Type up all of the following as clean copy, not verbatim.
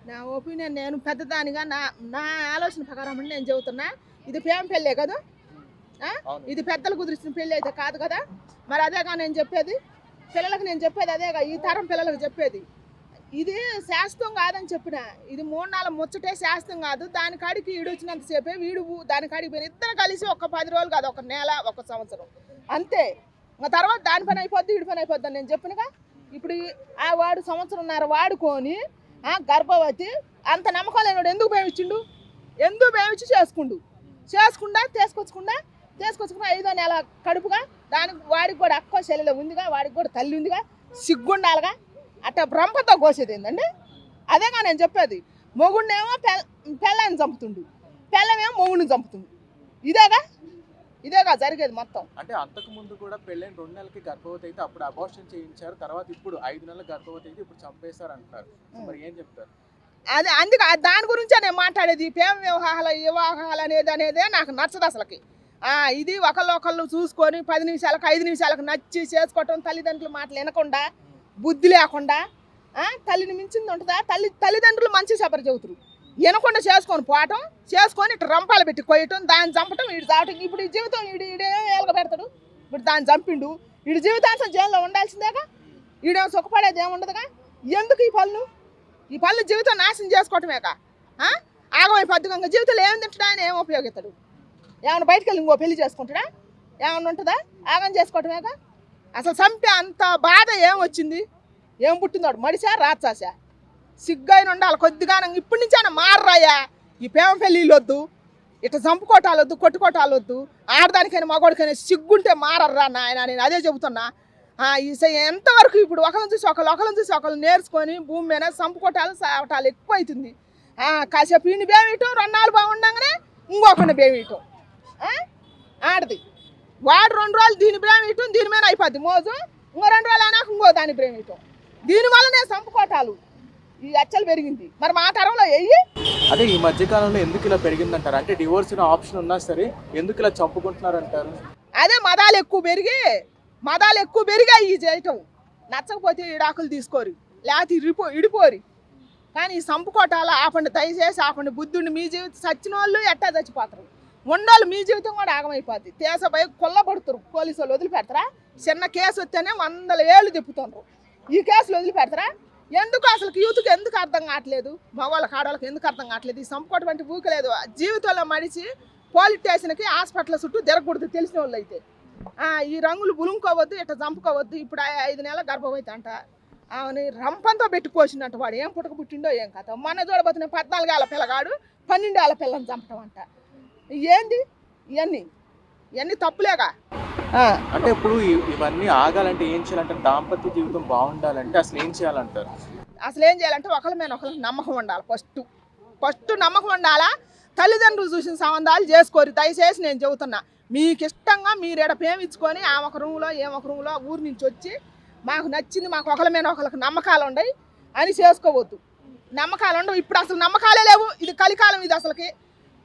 నా ఒపీనియన్ నేను పెద్దదానిగా నా నా ఆలోచన ప్రకారం నేను చెబుతున్నా. ఇది ప్రేమ పెళ్ళే కదా, ఇది పెద్దలు కుదిరిసిన పెళ్ళి అయితే కాదు కదా. మరి అదేగా నేను చెప్పేది, పిల్లలకు నేను చెప్పేది అదేగా, ఈ తరం పిల్లలకు చెప్పేది. ఇది శాస్త్రం కాదని చెప్పిన, ఇది 3 ముచ్చటే శాస్త్రం కాదు. దాని కాడికి ఈడు వచ్చినంతసేపే వీడు దాని కాడికి పోయిన, ఇద్దరు కలిసి ఒక 10 రోజులు కాదు, ఒక నెల, ఒక సంవత్సరం అంతే. ఇంకా తర్వాత దాని పని అయిపోద్ది, వీడి పని అయిపోద్ది అని నేను చెప్పినగా. ఇప్పుడు ఆ వాడు సంవత్సరంన్నర వాడుకొని గర్భవతి అంత నమ్మకం లేనివాడు ఎందుకు భయమిచ్చిండు, ఎందుకు భయమిచ్చి చేసుకుండా తీసుకొచ్చుకున్నా 5వ నెల కడుపుగా దానికి వాడికి కూడా అక్క చెల్లెలు ఉందిగా, వాడికి కూడా తల్లి ఉందిగా, సిగ్గుండాలిగా. అట్లా బ్రహ్మతో కోసేది ఏంటండి? అదేగా నేను చెప్పేది. మొగుడినేమో పెళ్ళాన్ని చంపుతుండు, పెళ్ళమేమో మొగుడిని చంపుతుండు. ఇదేగా జరిగేది మొత్తం. అంటే అంతకు ముందు కూడా పెళ్ళైన 2 నెలలకి గర్భవతి అయితే అప్పుడు అబార్షన్ చేయించారు, తర్వాత ఇప్పుడు 5 నెలల గర్భవతి అయితే ఇప్పుడు చంపేశారు అంటారు. మరి ఏం చెప్తారు? అదే అందుకే దాని గురించే నేను మాట్లాడేది. ప్రేమ వివాహాలు అనేదే నాకు నచ్చదు అసలుకి. ఇది ఒకళ్ళు చూసుకొని 10 నిమిషాలకు 5 నిమిషాలకు నచ్చి చేసుకోవటం, తల్లిదండ్రుల మాటలు వినకుండా, బుద్ధి లేకుండా. తల్లిని మించింది ఉంటుందా? తల్లిదండ్రులు మంచి చెప్పరు చెబుతారు, వినకుండా చేసుకొని పోవటం, చేసుకొని ఇట్లా రంపాలు పెట్టి కొయ్యటం, దాన్ని చంపటం, వీడు చావటం. ఇప్పుడు ఈ జీవితం ఈడే ఏళ్ళగా పెడతాడు. ఇప్పుడు దాన్ని చంపిండు, వీడు జీవితాంతం జైల్లో ఉండాల్సిందేగా. ఈడేమో సుఖపడేది ఏముండదుగా. ఎందుకు ఈ పనులు జీవితం నాశనం చేసుకోవటమేగా. ఆగమైపోద్దుగా జీవితంలో ఏమి తింటాడా, ఆయన ఏం ఉపయోగిస్తాడు? ఏమైనా బయటకు వెళ్ళి ఇంకో పెళ్లి చేసుకుంటాడా? ఏమన్నా ఉంటుందా? ఆగం చేసుకోవటమేగా. అసలు చంపే అంత బాధ ఏం వచ్చింది, ఏం పుట్టిందోడు? మడిసా రాచాసా? సిగ్గైన ఉండాలి కొద్దిగా. ఇప్పటి నుంచి ఆయన మారరాయా. ఈ ప్రేమ పెళ్ళిళ్ళు వద్దు, ఇట్లా చంపుకోటాలు వద్దు, కొట్టుకోటాలు వద్దు. ఆడదానికైనా మగోడికైనా సిగ్గుంటే మారర్రా నాయన, నేను అదే చెబుతున్నా. ఎంతవరకు ఇప్పుడు ఒకరిని చూసి ఒకరు నేర్చుకొని భూమి మీద చంపుకోటాలు సావటాలు ఎక్కువ అవుతుంది. కాసేపు ఈయన బేమీయటం, 2 నాలుగు బాగుండగానే ఇంకొకరిని బేమీయటం. ఆడది వాడు 2 రోజులు దీని బ్రేమీయటం, దీని మీద అయిపోద్ది మోజు. ఇంకో 2 రోజులు అయినాక ఇంకో దాన్ని బ్రేమీయటం. దీనివల్లనే చంపుకోటాలు ఈ అచ్చలు పెరిగింది. మరి మా తరంలో అదే ఈ మధ్యకాలంలో ఎందుకు ఇలా పెరిగిందంటారు? అంటే డివోర్స్ ఆప్షన్ ఉన్నా సరే ఎందుకు ఇలా చంపుకుంటున్నారంటారు? అదే మదాలు ఎక్కువ పెరిగాయి ఈ చేయటం. నచ్చకపోతే ఇడాకులు తీసుకోరు, లేకపోతే ఇడిపోరు. కానీ ఈ చంపుకోటాలు ఆపండి, దయచేసి ఆపండి. బుద్ధుడిని మీ జీవితం చచ్చిన వాళ్ళు ఎట్టా చచ్చిపోతారు, ఉండోళ్ళు మీ జీవితం కూడా ఆగమైపోద్ది. దేశపై కొల్లబడుతారు. పోలీసు వాళ్ళు వదిలిపెడతారా? చిన్న కేసు వస్తేనే 100 ఏళ్ళు తిప్పుతుండ్రు. ఈ కేసులు వదిలిపెడతారా? ఎందుకు అసలు యూత్కి ఎందుకు అర్థం కావట్లేదు? మగవాళ్ళకి ఆడవాళ్ళకి ఎందుకు అర్థం కావట్లేదు? ఈ చంపుకోవటం అంటే ఊకలేదు. జీవితంలో మడిచి పోలీస్ స్టేషన్కి హాస్పిటల్ చుట్టూ తిరగకూడదు తెలిసిన వాళ్ళు అయితే. ఈ రంగులు బులుంకోవద్దు, ఇట్లా చంపుకోవద్దు. ఇప్పుడు 5 నెలల గర్భవతి అంట, ఆమెని రంపంతో పెట్టి కోసినట్టు. వాడు ఏం పుట్టక పుట్టిండో ఏం కథ. మొన్న చూడబోతున్న 14 ఏళ్ళ పిల్లగాడు 12 ఏళ్ళ పిల్లని చంపటం అంట. ఏంది ఇవన్నీ తప్పులేగా. అంటే ఇప్పుడు ఇవన్నీ ఆగాలంటే ఏం చేయాలంటే, దాంపత్య జీవితం బాగుండాలంటే అసలు ఏం చేయాలంటారు? అసలు ఏం చేయాలంటే ఒకరి మీద ఒకరికి నమ్మకం ఉండాలి. ఫస్ట్ నమ్మకం ఉండాలా. తల్లిదండ్రులు చూసిన సంబంధాలు చేసుకోరు దయచేసి. నేను చెబుతున్నా, మీకు ఇష్టంగా మీరు ఎడ ప్రేమించుకొని ఆ ఒక రూమ్లో ఒక రూమ్లో ఊరి నుంచి వచ్చి మాకు నచ్చింది, మాకు ఒకరి మీద ఒకరికి నమ్మకాలు ఉండవు అని చేసుకోవద్దు. నమ్మకాలు ఉండవు. ఇప్పుడు అసలు నమ్మకాలే లేవు. ఇది కలికాలం. ఇది అసలుకి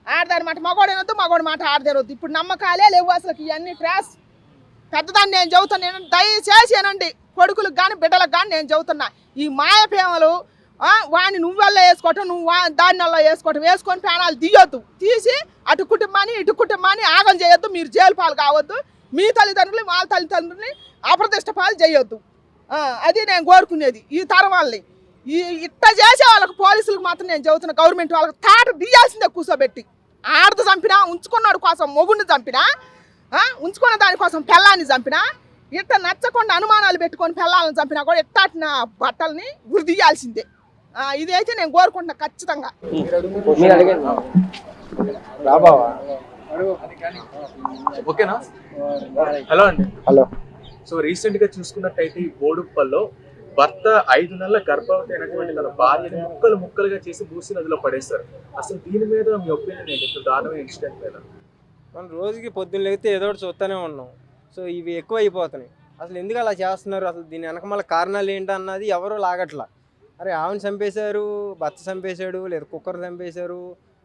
ఆడదాని మాట మగోడేనొద్దు, మగోడి మాట ఆడదేనొద్దు. ఇప్పుడు నమ్మకాలే లేవు అసలుకి. ఇవన్నీ ట్రాస్. పెద్దదాన్ని నేను చెబుతాను. నేను దయచేసి అనండి, కొడుకులకు కానీ బిడ్డలకు కానీ నేను చెబుతున్నా, ఈ మాయ ప్రేమలు వాడిని నువ్వెల్లా వేసుకోవటం, నువ్వు దానివల్ల వేసుకొని ప్రాణాలు తీయొద్దు. తీసి అటు కుటుంబాన్ని ఆగం చేయొద్దు. మీరు జైలు పాలు కావద్దు. మీ తల్లిదండ్రులు వాళ్ళ తల్లిదండ్రులని అప్రతిష్ట పాలు చేయొద్దు. అది నేను కోరుకునేది ఈ తరం వాళ్ళని. ఇట్లా చేసే వాళ్ళకి పోలీసులకు మాత్రం నేను చెబుతున్నా, గవర్నమెంట్ వాళ్ళకి తాట తీయాల్సిందే కూర్చోబెట్టి. ఆడదు చంపినా, ఉంచుకున్నాడు కోసం మొగుడిని చంపినా, ఉంచుకున్న దానికోసం పెళ్ళాన్ని చంపినా, ఇట్లా నచ్చకుండా అనుమానాలు పెట్టుకొని పెళ్ళాలను చంపినా కూడా ఇట్టాటిన బట్టల్ని ఉరిదీయాల్సిందే. ఇదైతే నేను కోరుకుంటున్నా ఖచ్చితంగా. ఓకేనా? హలో అండి. హలో. సో రీసెంట్ గా చూసుకున్నట్టయితే ఈ బోడుప్పల్లో భర్త 5 నెలల గర్భవతి అయినటువంటి తన భార్యని ముక్కలుగా చేసి మూసి నదిలో పడేస్తారు. అసలు దీని మీద మీ ఒపీనియన్ ఏంటి? దారుణమైన ఇన్సిడెంట్ మీద మనం రోజుకి పొద్దున్న లేకపోతే ఏదో ఒకటి చూస్తూనే ఉన్నాం. సో ఇవి ఎక్కువ అయిపోతున్నాయి. అసలు ఎందుకు అలా చేస్తున్నారు? అసలు దీని వెనక మళ్ళీ కారణాలు ఏంటన్నది ఎవరో లాగట్లా. అరే ఆమెను చంపేశారు, భర్త చంపేశాడు, లేదా కుక్కర్ చంపేశారు,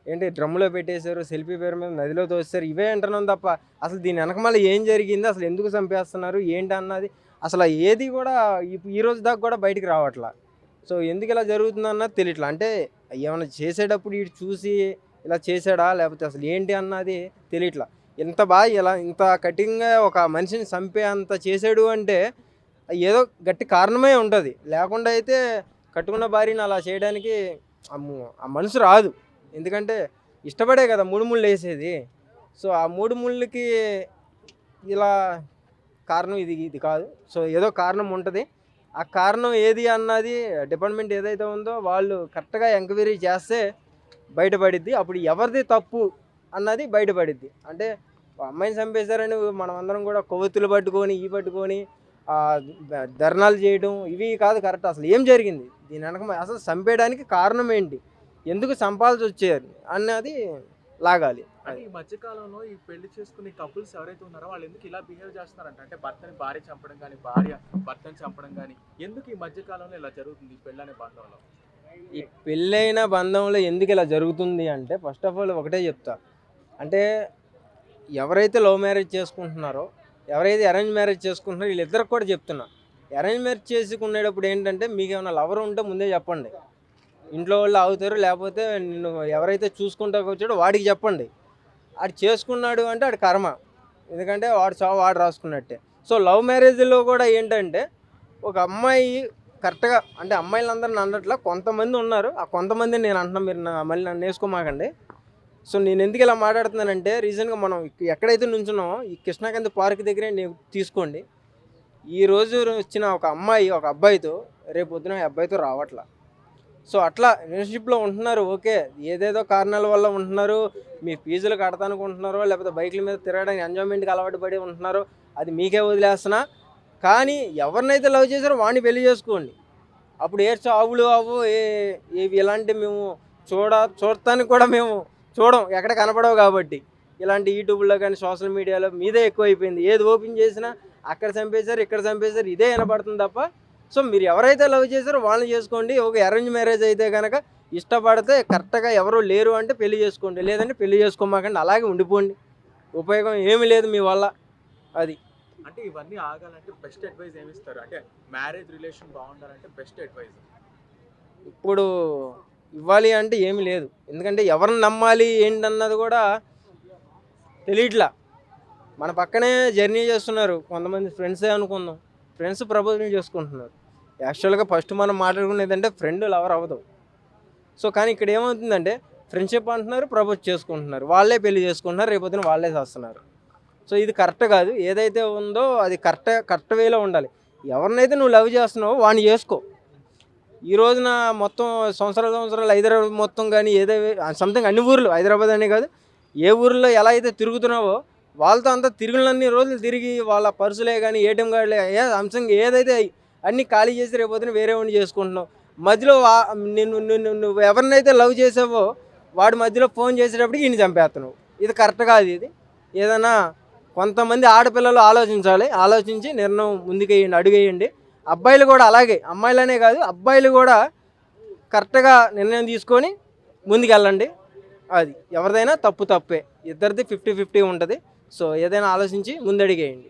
ఏంటి డ్రమ్ములో పెట్టేశారు, సెల్ఫీ పేరు మీద నదిలో తోస్తారు, ఇవే అంటున్నాం తప్ప అసలు దీని వెనక మళ్ళీ ఏం జరిగింది, అసలు ఎందుకు చంపేస్తున్నారు ఏంటి అన్నది అసలు ఏది కూడా ఈ రోజు దాకా కూడా బయటికి రావట్లా. సో ఎందుకు ఇలా జరుగుతుందన్నది తెలియట్లా. అంటే ఏమైనా చేసేటప్పుడు ఇటు చూసి ఇలా చేశాడా లేకపోతే అసలు ఏంటి అన్నది తెలియట్లా. ఇంత కఠినంగా ఒక మనిషిని చంపే అంత చేశాడు అంటే ఏదో గట్టి కారణమే ఉంటుంది. లేకుండా అయితే కట్టుకున్న భార్యని అలా చేయడానికి ఆ మనసు రాదు. ఎందుకంటే ఇష్టపడే కదా మూడు ముళ్ళు వేసేది. సో ఆ మూడు ముళ్ళకి ఇలా కారణం ఇది కాదు. సో ఏదో కారణం ఉంటుంది. ఆ కారణం ఏది అన్నది డిపార్ట్మెంట్ ఏదైతే ఉందో వాళ్ళు కరెక్ట్గా ఎంక్వైరీ చేస్తే బయటపడిద్ది. అప్పుడు ఎవరిది తప్పు అన్నది బయటపడిద్ది. అంటే అమ్మాయిని చంపేశారని మనం అందరం కూడా కొవ్వొత్తులు పట్టుకొని ధర్నాలు చేయడం ఇవి కాదు కరెక్ట్. అసలు ఏం జరిగింది దీని వెనక అసలు చంపేయడానికి కారణం ఏంటి, ఎందుకు చంపాల్సి వచ్చారు అన్నది లాగాలి. అంటే ఈ మధ్య కాలంలో ఈ పెళ్లి చేసుకునే కపుల్స్ ఎవరైతే ఉన్నారో వాళ్ళు ఎందుకు ఇలా బిహేవ్ చేస్తున్నారంట, అంటే భర్తని భార్య చంపడం కానీ భార్య భర్తని చంపడం కానీ ఎందుకు ఈ మధ్య కాలంలో ఇలా జరుగుతుంది ఈ పెళ్ళి అనే బంధంలో? ఈ పెళ్ళైన బంధంలో ఎందుకు ఇలా జరుగుతుంది అంటే ఫస్ట్ ఆఫ్ ఆల్ ఒకటే చెప్తా. అంటే ఎవరైతే లవ్ మ్యారేజ్ చేసుకుంటున్నారో ఎవరైతే అరేంజ్ మ్యారేజ్ చేసుకుంటున్నారో వీళ్ళిద్దరికి కూడా చెప్తున్నా, అరేంజ్ మ్యారేజ్ చేసుకునేటప్పుడు ఏంటంటే మీకు ఏమైనా లవర్ ఉంటే ముందే చెప్పండి. ఇంట్లో వాళ్ళు ఆగుతారు, లేకపోతే నిన్ను ఎవరైతే చూసుకుంటా వచ్చాడో వాడికి చెప్పండి. ఆడు చేసుకున్నాడు అంటే ఆడి కర్మ, ఎందుకంటే వాడు చావు వాడు రాసుకున్నట్టే. సో లవ్ మ్యారేజ్లో కూడా ఏంటంటే ఒక అమ్మాయి కరెక్ట్గా, అంటే అమ్మాయిలందరిని అనట్లా, కొంతమంది ఉన్నారు. ఆ కొంతమందిని నేను అంటున్నా, మీరు మళ్ళీ నన్ను వేసుకోమాకండి. సో నేను ఎందుకు ఇలా మాట్లాడుతున్నానంటే రీసెంట్గా మనం ఎక్కడైతే నుంచున్నామో ఈ కృష్ణాకాంత్ పార్క్ దగ్గరే నేను తీసుకోండి. ఈరోజు వచ్చిన ఒక అమ్మాయి ఒక అబ్బాయితో రేపు పొద్దున అబ్బాయితో రావట్లా. సో అట్లా రిలేషన్షిప్లో ఉంటున్నారు, ఓకే, ఏదేదో కారణాల వల్ల ఉంటున్నారు. మీ ఫీజులు కడతానికి ఉంటున్నారో లేకపోతే బైకుల మీద తిరగడానికి ఎంజాయ్మెంట్కి అలవాటు పడి ఉంటున్నారో అది మీకే వదిలేస్తున్నా. కానీ ఎవరినైతే లవ్ చేశారో వాడిని పెళ్లి చేసుకోండి. అప్పుడు ఏ చావులు ఏవి ఇలాంటి మేము చూడటానికి కూడా మేము చూడం, ఎక్కడ కనపడవు. కాబట్టి ఇలాంటి యూట్యూబ్లో కానీ సోషల్ మీడియాలో మీదే ఎక్కువైపోయింది. ఏది ఓపెన్ చేసినా అక్కడ చంపేశారు ఇక్కడ చంపేశారు ఇదే వినపడుతుంది తప్ప. సో మీరు ఎవరైతే లవ్ చేశారో వాళ్ళని చేసుకోండి. ఒక అరేంజ్ మ్యారేజ్ అయితే కనుక ఇష్టపడితే కరెక్ట్గా ఎవరు లేరు అంటే పెళ్లి చేసుకోండి, లేదంటే పెళ్లి చేసుకోమాకండి, అలాగే ఉండిపోండి. ఉపయోగం ఏమీ లేదు మీ వల్ల. అది అంటే ఇవన్నీ ఆగాలంటే బెస్ట్ అడ్వైస్ ఏమి ఇస్తారు, అంటే మ్యారేజ్ రిలేషన్ బాగుండాలంటే బెస్ట్ అడ్వైస్? ఇప్పుడు ఇవ్వాలి అంటే ఏమీ లేదు. ఎందుకంటే ఎవరిని నమ్మాలి ఏంటన్నది కూడా తెలియట్లా. మన పక్కనే జర్నీ చేస్తున్నారు కొంతమంది ఫ్రెండ్సే అనుకుందాం, ఫ్రెండ్స్ ప్రపోజల్ చేసుకుంటున్నారు. యాక్చువల్గా ఫస్ట్ మనం మాట్లాడుకునేది అంటే ఫ్రెండ్ లవర్ అవ్వదు. సో కానీ ఇక్కడ ఏమవుతుందంటే ఫ్రెండ్షిప్ అంటున్నారు, ప్రపోజ్ చేసుకుంటున్నారు, వాళ్ళే పెళ్లి చేసుకుంటున్నారు, రేపొద్దున వాళ్ళే చేస్తున్నారు. సో ఇది కరెక్ట్ కాదు. ఏదైతే ఉందో అది కరెక్ట్ వేలో ఉండాలి. ఎవరినైతే నువ్వు లవ్ చేస్తున్నావో వాడిని చేసుకో. ఈ రోజున మొత్తం సంవత్సరాలు హైదరాబాద్ మొత్తం కానీ సంథింగ్ అన్ని ఊర్లు, హైదరాబాద్ అనే కాదు ఏ ఊర్లో ఎలా అయితే తిరుగుతున్నావో వాళ్ళతో అంతా తిరుగులన్నీ రోజులు తిరిగి వాళ్ళ పర్సులే కానీ ఏటీఎం కార్డులే అంశం ఏదైతే అన్నీ ఖాళీ చేసి రేపొద్దున వేరే వాడిని చేసుకుంటున్నావు. మధ్యలో నువ్వు ఎవరినైతే లవ్ చేసావో వాడి మధ్యలో ఫోన్ చేసేటప్పటికి ఈయన చంపేస్తున్నావు. ఇది కరెక్ట్ కాదు. ఇది ఏదైనా కొంతమంది ఆడపిల్లలు ఆలోచించాలి, ఆలోచించి నిర్ణయం ముందుకేయండి, అడుగేయండి. అబ్బాయిలు కూడా అలాగే, అమ్మాయిలనే కాదు అబ్బాయిలు కూడా కరెక్ట్గా నిర్ణయం తీసుకొని ముందుకెళ్ళండి. అది ఎవరిదైనా తప్పే, ఇద్దరిది 50-50 ఉంటుంది. సో ఏదైనా ఆలోచించి ముందడిగేయండి.